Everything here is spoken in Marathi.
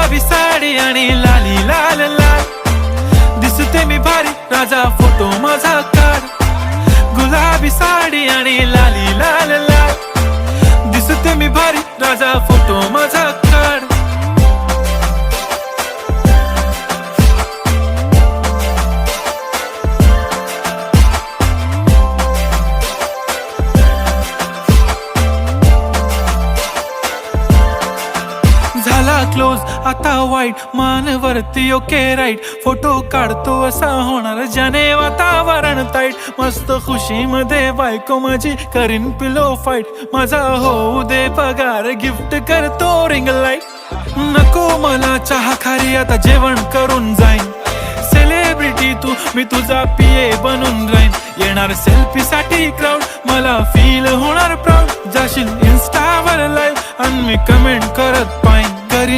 गुलाबी साडी आणि लाली लाल लाल, दिसते मी भारी राजा फोटो माझा काढ. गुलाबी साडी आणि लाली लाल लाल, दिसते मी भारी राजा फोटो माझा काढ. झाला क्लोज आता वाईट, मानवरती ओके राईट, फोटो काढतो असा होणार ज्याने वातावरण ताईट. मस्त खुशी मध्ये बायको माझी करीन पिलो फाईट, माझा होऊ दे पगार गिफ्ट करतो रिंग लाईट. नको मला चहा खारी आता जेवण करून जाईन, सेलिब्रिटी तू मी तुझा पिये बनून राहीन. येणार सेल्फी साठी क्राऊड, मला फील होणार प्राऊड. जाशील इन्स्टावर लाईव्ह आणि मी कमेंट करत पाईन, करीन